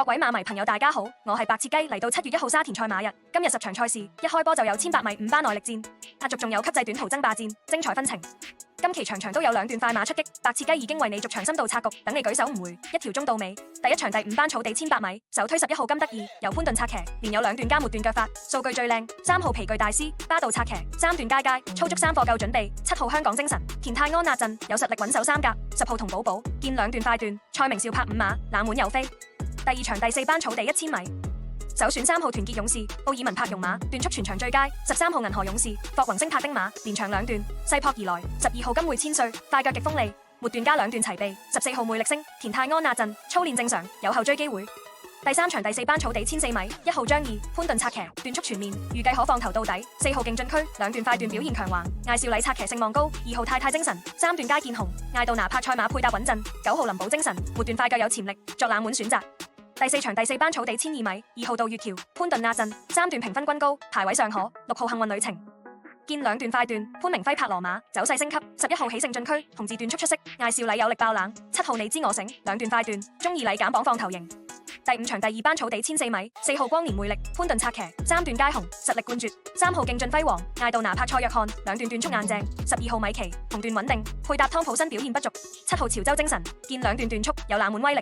位馬迷朋友大家好，我係白切雞，嚟到7月1號沙田賽馬日，今日10場賽事，一開波就有1800米5班耐力戰，壓軸仲有級制短途爭霸戰，精彩紛呈。今期場場都有兩段快馬出擊，白切雞已經為你逐場深度拆局，等你舉手唔回，一條中到尾。第一場第5班草地1100米，首推11號金得意，由潘頓策騎，連有2段加末段腳法，數據最靚。3號皮具大師，巴道策騎，3段佳，操足3課夠準備。7號香港精神，田泰安壓陣，有實力穩守3甲。10號同寶寶，見2段快段，蔡明紹拍5馬，冷門有飛。第2場第4班草地1000米，首選3號團結勇士，奧爾文拍容馬，段速全場最佳。13號銀河勇士，霍宏星拍丁馬，連場2段，勢撲而來。12號金匯千歲，快腳極鋒利，末段加2段齊備。14號魅力星，田泰安壓陣，操練正常，有後追機會。第3場第4班草地1004米，1號張義，潘頓策騎，段速全面，預計可放頭到底。4號勁進區，2段快段表現強橫，艾少禮策騎勝望高。2號太太精神，3段佳見紅，艾杜拿拍賽馬配搭穩陣。9號林寶精神，末段快腳有潛力，作冷門選擇。第4場第4班草地1002米，2號渡月橋，潘頓壓陣，3段評分均高，排位尚可。6號幸運旅程，見2段快段，潘明輝拍羅馬，走勢升級。11號喜勝進區，同志段速出色，艾少禮有力爆冷。7號你知我醒，2段快段，中意禮減磅放頭型。第5場第2班草地1004米，4號光年魅力，潘頓策騎，3段佳紅，實力冠絕。3號勁進輝煌，艾杜拿拍蔡約翰，2段段速硬淨。12號米奇，同段穩定，配搭湯普森表現不俗。7號潮州精神，見2段段速，有冷門威力。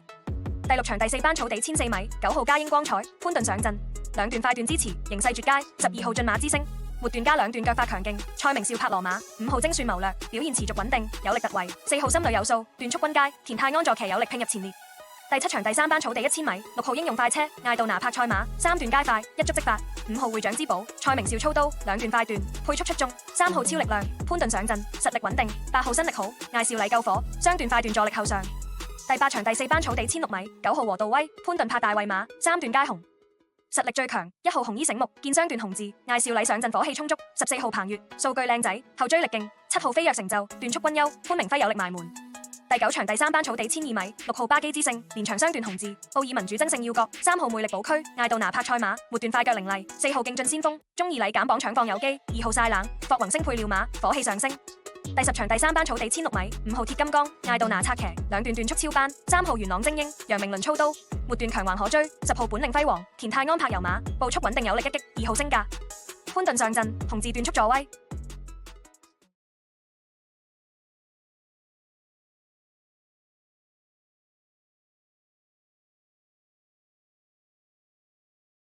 第6場第4班草地1004米，9號嘉英光彩，潘頓上陣，2段快段支持，形勢絕佳。12號駿馬之星，末段加2段腳法強勁，蔡明紹拍羅馬。5號精算謀略，表現持續穩定，有力突圍。4號心裏有數，段速均佳，田泰安坐騎有力拼入前列。第7場第3班草地1000米，6號英勇快車，艾杜拿拍賽馬，3段佳快，一觸即發。5號會長之寶，蔡明紹操刀，2段快段，配速出眾。3號超力量，潘頓上陣，實力穩定。8號新力好，艾少禮救火，雙段快段助力後上。第8場第4班草地1006米，9號和道威，潘頓拍大衛馬，3段佳紅，實力最強。1號紅衣醒目，見雙段紅字，艾少禮上陣火氣充足。14號彭越，數據靚仔，後追力勁。7號飛躍成就，段速均優，潘明輝有力埋門。第9場第3班草地1002米，6號巴基之勝，連場雙段紅字，奧爾文主爭勝要角。3號魅力寶區，艾杜拿拍賽馬，末段快腳凌厲。4號勁進先鋒，中意禮減磅搶放有機。2號晒冷，霍宏星配料馬，火氣上升。第10場第3班草地1006米，5號鐵金剛，艾杜拿策騎，2段段速超班。3號元朗精英，楊明倫操刀，末段強橫可追。10號本領輝煌，田泰安拍油馬，步速穩定有力一擊。2號升價，潘頓上陣，同志段速助威。